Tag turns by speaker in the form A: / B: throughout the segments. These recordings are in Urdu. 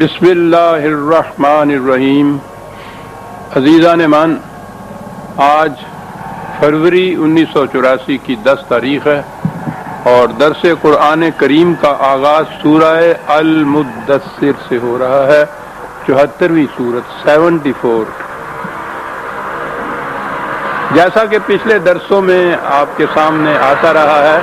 A: بسم اللہ الرحمن الرحیم۔ عزیزان مان، آج فروری 1984 کی 10 تاریخ ہے اور درس قرآن کریم کا آغاز سورہ المدثر سے ہو رہا ہے، 74ویں سورت 74۔ جیسا کہ پچھلے درسوں میں آپ کے سامنے آتا رہا ہے،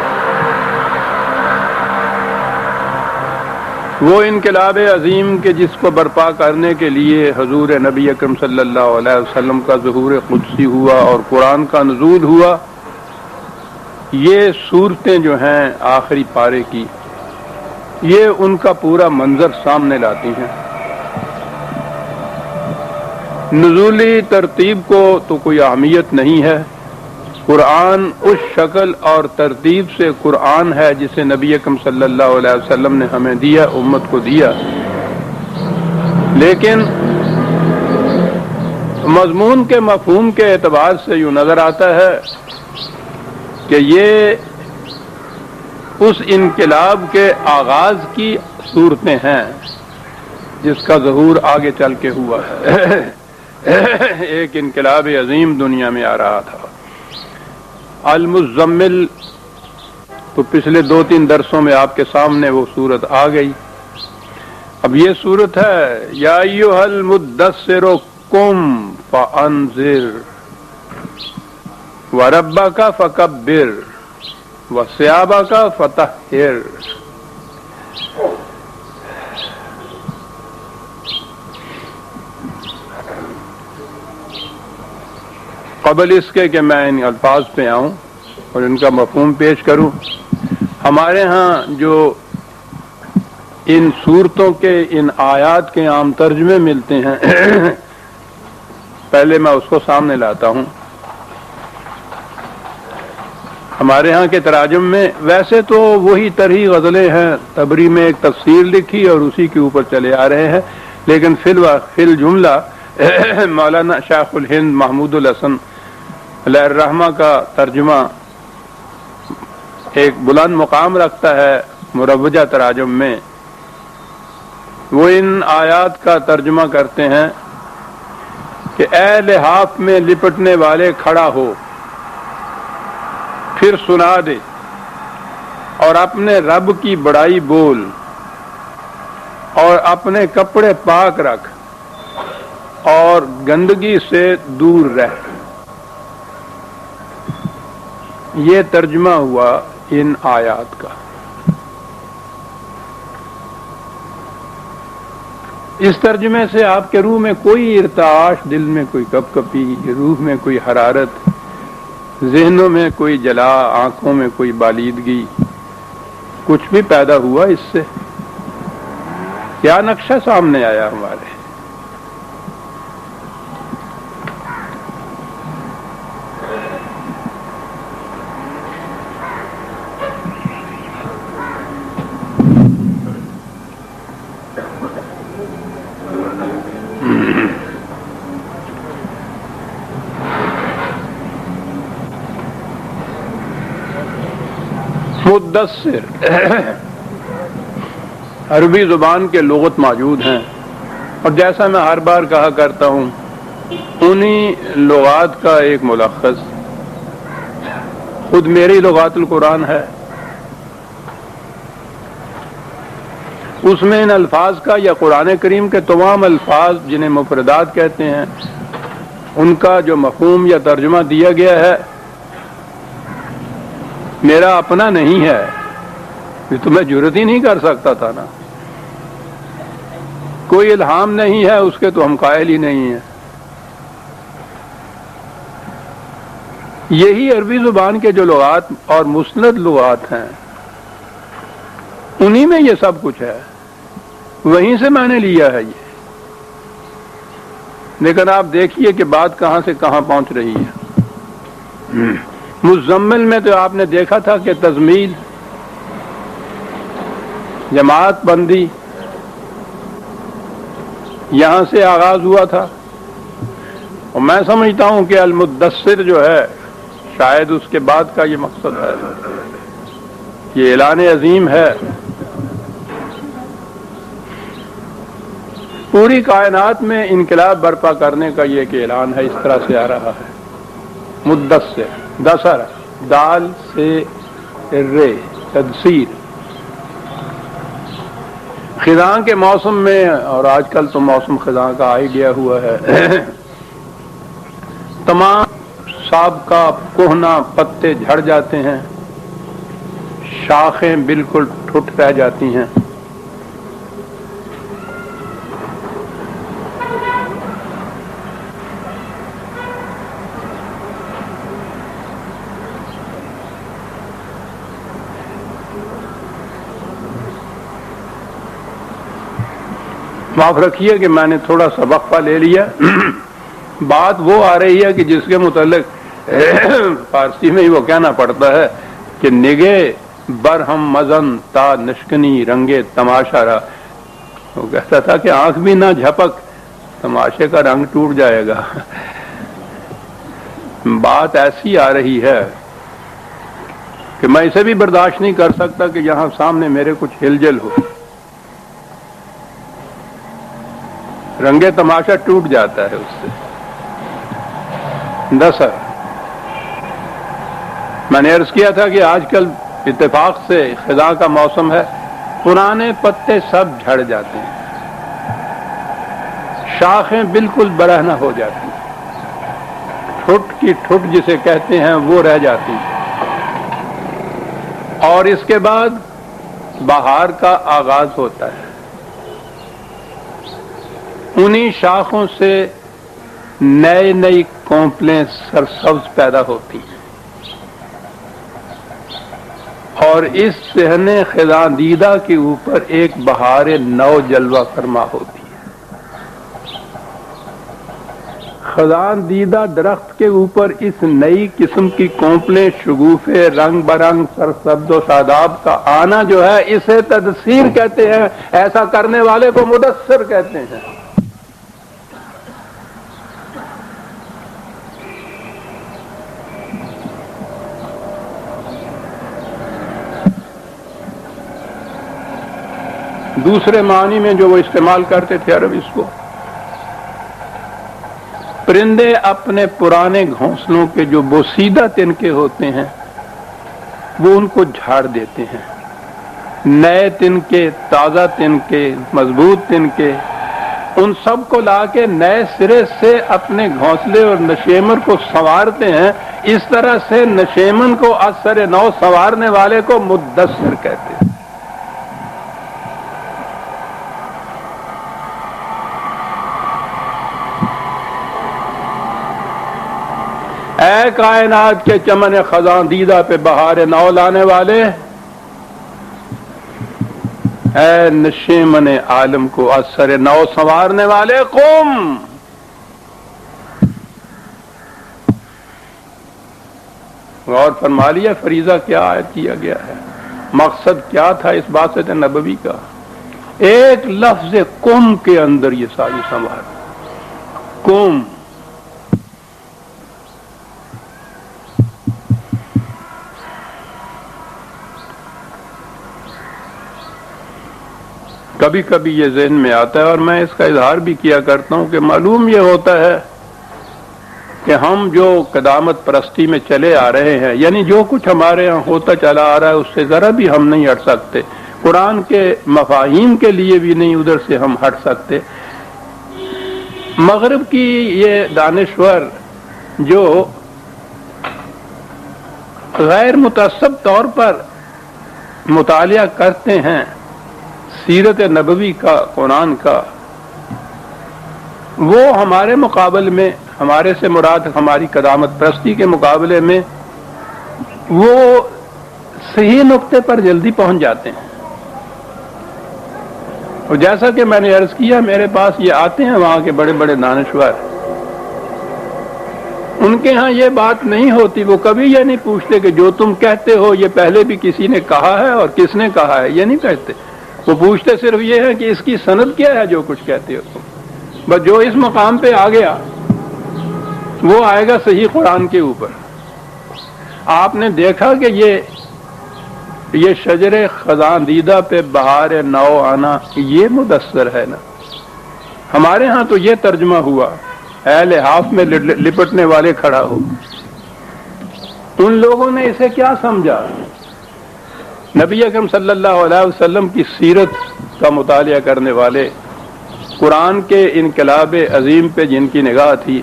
A: وہ انقلاب عظیم کے جس کو برپا کرنے کے لیے حضور نبی اکرم صلی اللہ علیہ وسلم کا ظہور قدسی ہوا اور قرآن کا نزول ہوا، یہ صورتیں جو ہیں آخری پارے کی، یہ ان کا پورا منظر سامنے لاتی ہیں۔ نزولی ترتیب کو تو کوئی اہمیت نہیں ہے، قرآن اس شکل اور ترتیب سے قرآن ہے جسے نبی اکرم صلی اللہ علیہ وسلم نے ہمیں دیا، امت کو دیا، لیکن مضمون کے مفہوم کے اعتبار سے یوں نظر آتا ہے کہ یہ اس انقلاب کے آغاز کی صورتیں ہیں جس کا ظہور آگے چل کے ہوا ہے۔ ایک انقلاب عظیم دنیا میں آ رہا تھا۔ المزمل تو پچھلے 2-3 درسوں میں آپ کے سامنے وہ صورت آ گئی۔ اب یہ صورت ہے یا ایھا المدثر قم فانذر وربک فکبر وثیابک فطہر۔ قبل اس کے کہ میں ان الفاظ پہ آؤں اور ان کا مفہوم پیش کروں، ہمارے ہاں جو ان صورتوں کے ان آیات کے عام ترجمے ملتے ہیں، پہلے میں اس کو سامنے لاتا ہوں۔ ہمارے ہاں کے تراجم میں ویسے تو وہی طرح غزلیں ہیں، طبری میں ایک تفسیر لکھی اور اسی کے اوپر چلے آ رہے ہیں، لیکن فی الجملہ مولانا شیخ الہند محمود الحسن علیہ الرحمہ کا ترجمہ ایک بلند مقام رکھتا ہے مروجہ تراجم میں۔ وہ ان آیات کا ترجمہ کرتے ہیں کہ اے لحاف میں لپٹنے والے کھڑا ہو، پھر سنا دے اور اپنے رب کی بڑائی بول، اور اپنے کپڑے پاک رکھ اور گندگی سے دور رہ. یہ ترجمہ ہوا ان آیات کا. اس ترجمے سے آپ کے روح میں کوئی ارتعاش، دل میں کوئی کپ کپی، روح میں کوئی حرارت، ذہنوں میں کوئی جلا، آنکھوں میں کوئی بالیدگی، کچھ بھی پیدا ہوا اس سے؟ کیا نقشہ سامنے آیا ہمارے؟ مدثر عربی زبان کے لغت موجود ہیں، اور جیسا میں ہر بار کہا کرتا ہوں، انہی لغات کا ایک ملخص خود میری لغات القرآن ہے. اس میں ان الفاظ کا یا قرآن کریم کے تمام الفاظ جنہیں مفردات کہتے ہیں ان کا جو مفہوم یا ترجمہ دیا گیا ہے میرا اپنا نہیں ہے. یہ تو میں جرت ہی نہیں کر سکتا تھا نا. کوئی الہام نہیں ہے اس کے تو ہم قائل ہی نہیں ہیں. یہی عربی زبان کے جو لغات اور مسند لغات ہیں انہی میں یہ سب کچھ ہے، وہیں سے میں نے لیا ہے یہ. لیکن آپ دیکھیے کہ بات کہاں سے کہاں پہنچ رہی ہے. مزمل میں تو آپ نے دیکھا تھا کہ تزمیل، جماعت بندی یہاں سے آغاز ہوا تھا، اور میں سمجھتا ہوں کہ المدثر جو ہے شاید اس کے بعد کا یہ مقصد ہے. یہ اعلان عظیم ہے. پوری کائنات میں انقلاب برپا کرنے کا یہ ایک اعلان ہے. اس طرح سے آ رہا ہے. مدثر، دثر، دال سے رے، تدثیر. خزاں کے موسم میں، اور آج کل تو موسم خزاں کا آ ہی گیا ہوا ہے، تمام سابقہ کوہنا پتے جھڑ جاتے ہیں، شاخیں بالکل ٹھٹ رہ جاتی ہیں. معاف رکھیے کہ میں نے تھوڑا سا وقفہ لے لیا. بات وہ آ رہی ہے کہ جس کے متعلق فارسی میں ہی وہ کہنا پڑتا ہے کہ نگے برہم مزن تا نشکنی رنگے تماشا را. وہ کہتا تھا کہ آنکھ بھی نہ جھپک، تماشے کا رنگ ٹوٹ جائے گا. بات ایسی آ رہی ہے کہ میں اسے بھی برداشت نہیں کر سکتا کہ یہاں سامنے میرے کچھ ہلجل ہو. رنگ تماشا ٹوٹ جاتا ہے اس سے. دثر، میں نے عرض کیا تھا کہ آج کل اتفاق سے خزاں کا موسم ہے، پرانے پتے سب جھڑ جاتے ہیں، شاخیں بالکل برہنہ ہو جاتی ہیں، ٹھٹ کی ٹھٹ جسے کہتے ہیں وہ رہ جاتی ہیں. اور اس کے بعد بہار کا آغاز ہوتا ہے. انہی شاخوں سے نئی نئی کونپلیں سرسبز پیدا ہوتی ہیں، اور اس صحن خزاں دیدہ کے اوپر ایک بہار نو جلوہ فرما ہوتی ہے. خزاں دیدہ درخت کے اوپر اس نئی قسم کی کونپلیں، شگوفے، رنگ برنگ سرسبز و شاداب کا آنا جو ہے اسے تدثیر کہتے ہیں. ایسا کرنے والے کو مدثر کہتے ہیں. دوسرے معنی میں جو وہ استعمال کرتے تھے عرب اس کو، پرندے اپنے پرانے گھونسلوں کے جو بوسیدہ تنکے ہوتے ہیں وہ ان کو جھاڑ دیتے ہیں، نئے تنکے، تازہ تنکے، مضبوط تنکے، ان سب کو لا کے نئے سرے سے اپنے گھونسلے اور نشیمن کو سنوارتے ہیں. اس طرح سے نشیمن کو اثر نو سنوارنے والے کو مدثر کہتے ہیں. اے کائنات کے چمن خزاں دیدہ پہ بہار نو لانے والے، اے نشیمن عالم کو اثر نو سنوارنے والے، قم. غور فرما لیا فریضہ کیا عائد کیا گیا ہے، مقصد کیا تھا اس باسط نبوی کا. ایک لفظ قم کے اندر یہ ساری سنوار. قم. کبھی کبھی یہ ذہن میں آتا ہے اور میں اس کا اظہار بھی کیا کرتا ہوں کہ معلوم یہ ہوتا ہے کہ ہم جو قدامت پرستی میں چلے آ رہے ہیں، یعنی جو کچھ ہمارے ہاں ہوتا چلا آ رہا ہے اس سے ذرا بھی ہم نہیں ہٹ سکتے. قرآن کے مفاہیم کے لیے بھی نہیں ادھر سے ہم ہٹ سکتے. مغرب کی یہ دانشور جو غیر متعصب طور پر مطالعہ کرتے ہیں سیرت نبوی کا، قرآن کا، وہ ہمارے مقابل میں، ہمارے سے مراد ہماری قدامت پرستی کے مقابلے میں، وہ صحیح نقطے پر جلدی پہنچ جاتے ہیں. اور جیسا کہ میں نے عرض کیا، میرے پاس یہ آتے ہیں وہاں کے بڑے بڑے دانشور، ان کے ہاں یہ بات نہیں ہوتی. وہ کبھی یہ نہیں پوچھتے کہ جو تم کہتے ہو یہ پہلے بھی کسی نے کہا ہے اور کس نے کہا ہے، یہ نہیں کہتے. وہ پوچھتے صرف یہ ہے کہ اس کی سند کیا ہے جو کچھ کہتے ہو تم. بس جو اس مقام پہ آ گیا وہ آئے گا صحیح قرآن کے اوپر. آپ نے دیکھا کہ یہ شجر خزاں دیدہ پہ بہار نو آنا یہ مدثر ہے نا. ہمارے ہاں تو یہ ترجمہ ہوا، اے لحاف میں لپٹنے والے کھڑا ہو. ان لوگوں نے اسے کیا سمجھا؟ نبی اکرم صلی اللہ علیہ وسلم کی سیرت کا مطالعہ کرنے والے، قرآن کے انقلاب عظیم پہ جن کی نگاہ تھی،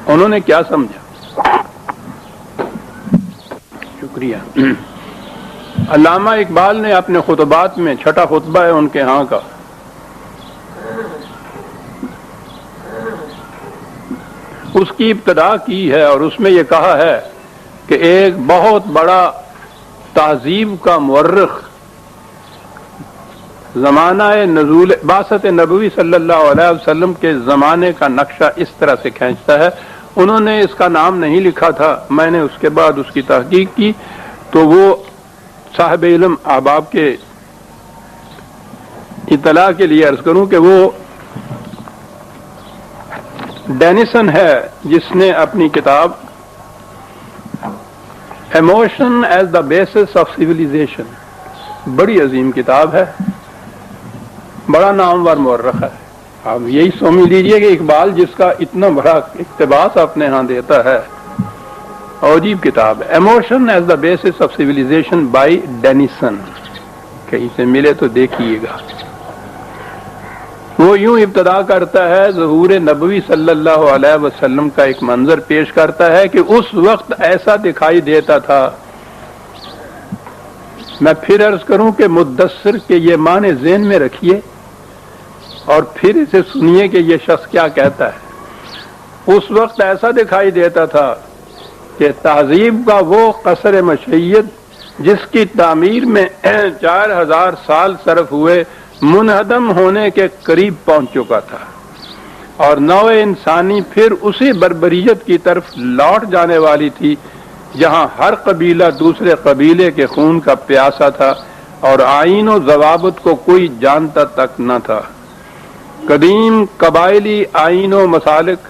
A: انہوں نے کیا سمجھا؟ شکریہ. علامہ اقبال نے اپنے خطبات میں، چھٹا خطبہ ہے ان کے ہاں کا، اس کی ابتدا کی ہے اور اس میں یہ کہا ہے کہ ایک بہت بڑا تہذیب کا مورخ زمانہ نزول بعثت نبوی صلی اللہ علیہ وسلم کے زمانے کا نقشہ اس طرح سے کھینچتا ہے. انہوں نے اس کا نام نہیں لکھا تھا، میں نے اس کے بعد اس کی تحقیق کی تو وہ صاحب علم احباب کے اطلاع کے لیے عرض کروں کہ وہ ڈینیسن ہے، جس نے اپنی کتاب emotion as the basis of civilisation, بڑی عظیم کتاب ہے، بڑا نامور مورخ ہے. آپ یہی سمجھ لیجئے کہ اقبال جس کا اتنا بڑا اقتباس اپنے ہاں دیتا ہے، عجیب کتاب ہے، emotion as the basis of civilisation by ڈینیسن. کہیں سے ملے تو دیکھیے گا. وہ یوں ابتدا کرتا ہے، ظہور نبوی صلی اللہ علیہ وسلم کا ایک منظر پیش کرتا ہے کہ اس وقت ایسا دکھائی دیتا تھا. میں پھر عرض کروں کہ مدثر کے یہ معنی ذہن میں رکھیے اور پھر اسے سنیے کہ یہ شخص کیا کہتا ہے. اس وقت ایسا دکھائی دیتا تھا کہ تہذیب کا وہ قصر مشیت جس کی تعمیر میں 4000 سال صرف ہوئے منہدم ہونے کے قریب پہنچ چکا تھا، اور نوع انسانی پھر اسی بربریت کی طرف لوٹ جانے والی تھی جہاں ہر قبیلہ دوسرے قبیلے کے خون کا پیاسا تھا اور آئین و ضوابط کو کوئی جانتا تک نہ تھا. قدیم قبائلی آئین و مسالک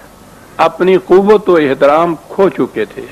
A: اپنی قوت و احترام کھو چکے تھے.